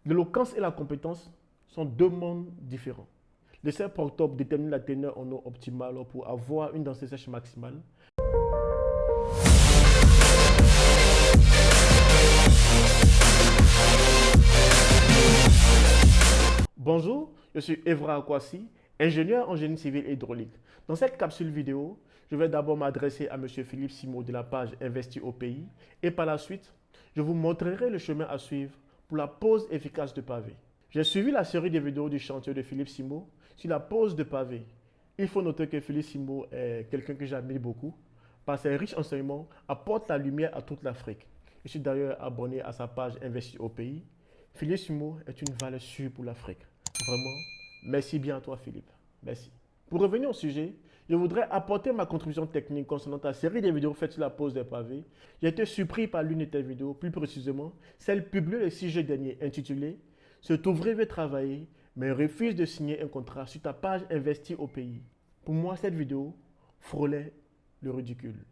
L'éloquence et la compétence sont deux mondes différents. Le cerf octobre détermine la teneur en eau optimale pour avoir une densité sèche maximale. Bonjour, je suis Evra Akwasi, ingénieur en génie civil et hydraulique. Dans cette capsule vidéo, je vais d'abord m'adresser à M. Philippe Simot de la page Investi au pays et par la suite, je vous montrerai le chemin à suivre pour la pose efficace de pavés. J'ai suivi la série de vidéos du chantier de Philippe Simot sur la pose de pavés. Il faut noter que Philippe Simot est quelqu'un que j'admire beaucoup. Par ses riches enseignements, apporte la lumière à toute l'Afrique. Je suis d'ailleurs abonné à sa page Investi au pays. Philippe Simot est une valeur sûre pour l'Afrique. Vraiment, merci bien à toi Philippe. Merci. Pour revenir au sujet, je voudrais apporter ma contribution technique concernant ta série de vidéos faites sur la pose des pavés. J'ai été surpris par l'une de tes vidéos, plus précisément celle publiée le 6 juillet dernier intitulée « Cet ouvrier veut travailler mais refuse de signer un contrat sur ta page Investi au pays ». Pour moi, cette vidéo frôlait le ridicule.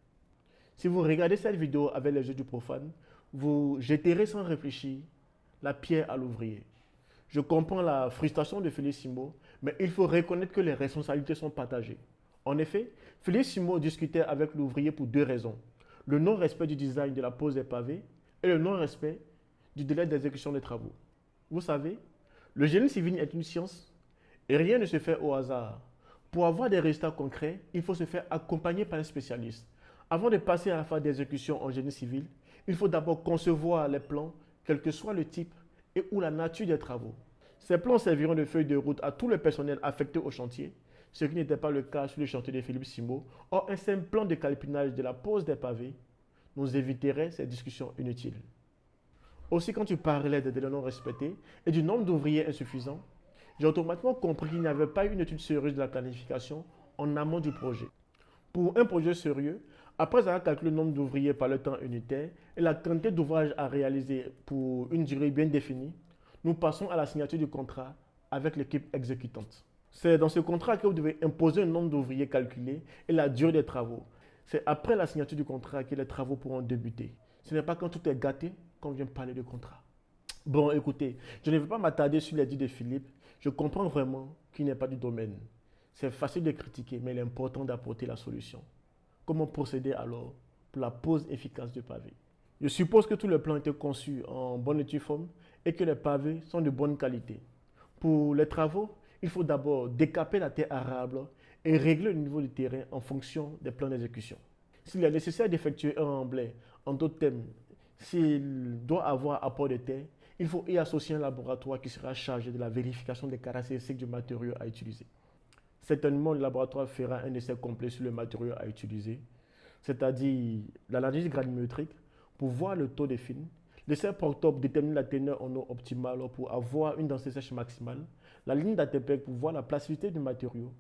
Si vous regardez cette vidéo avec les yeux du profane, vous jetterez sans réfléchir la pierre à l'ouvrier. Je comprends la frustration de Philippe Simot, mais il faut reconnaître que les responsabilités sont partagées. En effet, Philippe Simot discutait avec l'ouvrier pour deux raisons. Le non-respect du design de la pose des pavés et le non-respect du délai d'exécution des travaux. Vous savez, le génie civil est une science et rien ne se fait au hasard. Pour avoir des résultats concrets, il faut se faire accompagner par un spécialiste. Avant de passer à la phase d'exécution en génie civil, il faut d'abord concevoir les plans, quel que soit le type et ou la nature des travaux. Ces plans serviront de feuille de route à tout le personnel affecté au chantier, ce qui n'était pas le cas sur le chantier de Philippe Simot. Or, un simple plan de calpinage de la pose des pavés nous éviterait ces discussions inutiles. Aussi, quand tu parlais des délais non respectés et du nombre d'ouvriers insuffisant, j'ai automatiquement compris qu'il n'y avait pas eu une étude sérieuse de la planification en amont du projet. Pour un projet sérieux, après avoir calculé le nombre d'ouvriers par le temps unitaire et la quantité d'ouvrages à réaliser pour une durée bien définie, nous passons à la signature du contrat avec l'équipe exécutante. C'est dans ce contrat que vous devez imposer un nombre d'ouvriers calculé et la durée des travaux. C'est après la signature du contrat que les travaux pourront débuter. Ce n'est pas quand tout est gâté qu'on vient parler de contrat. Bon, écoutez, je ne vais pas m'attarder sur les dits de Philippe. Je comprends vraiment qu'il n'est pas du domaine. C'est facile de critiquer, mais il est important d'apporter la solution. Comment procéder alors pour la pose efficace du pavé? Je suppose que tout le plan était conçu en bonne et due forme et que les pavés sont de bonne qualité. Pour les travaux, il faut d'abord décaper la terre arable et régler le niveau du terrain en fonction des plans d'exécution. S'il est nécessaire d'effectuer un remblai, en d'autres termes, s'il doit avoir apport de terre, il faut y associer un laboratoire qui sera chargé de la vérification des caractéristiques du matériau à utiliser. Certainement, le laboratoire fera un essai complet sur le matériau à utiliser, c'est-à-dire l'analyse granulométrique pour voir le taux de fine. L'essai Proctop détermine la teneur en eau optimale pour avoir une densité sèche maximale. La ligne d'ATPEC pour voir la plasticité du matériau.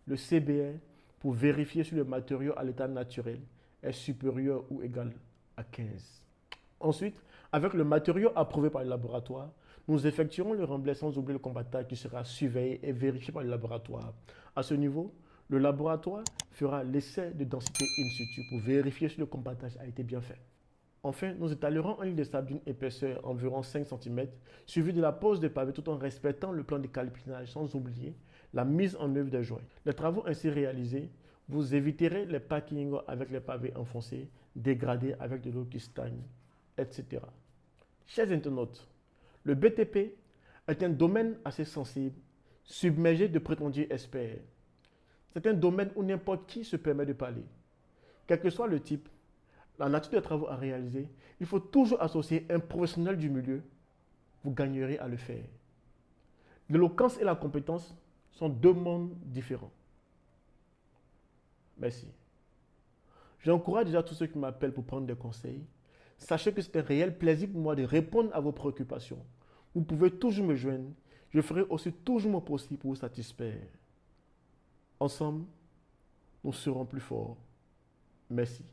Le CBR pour vérifier si le matériau à l'état naturel est supérieur ou égal à 15. Ensuite, avec le matériau approuvé par le laboratoire, nous effectuerons le remblai sans oublier le combattage qui sera surveillé et vérifié par le laboratoire. À ce niveau, le laboratoire fera l'essai de densité in situ pour vérifier si le combattage a été bien fait. Enfin, nous étalerons un lit de sable d'une épaisseur environ 5 cm, suivi de la pose de pavé tout en respectant le plan de calpinage sans oublier la mise en œuvre des joints. Les travaux ainsi réalisés, vous éviterez les packings avec les pavés enfoncés, dégradés avec de l'eau qui stagne, etc. Chers internautes, le BTP est un domaine assez sensible, submergé de prétendus experts. C'est un domaine où n'importe qui se permet de parler. Quel que soit le type, la nature des travaux à réaliser, il faut toujours associer un professionnel du milieu. Vous gagnerez à le faire. L'éloquence et la compétence sont deux mondes différents. Merci. J'encourage déjà tous ceux qui m'appellent pour prendre des conseils. Sachez que c'est un réel plaisir pour moi de répondre à vos préoccupations. Vous pouvez toujours me joindre. Je ferai aussi toujours mon possible pour vous satisfaire. Ensemble, nous serons plus forts. Merci.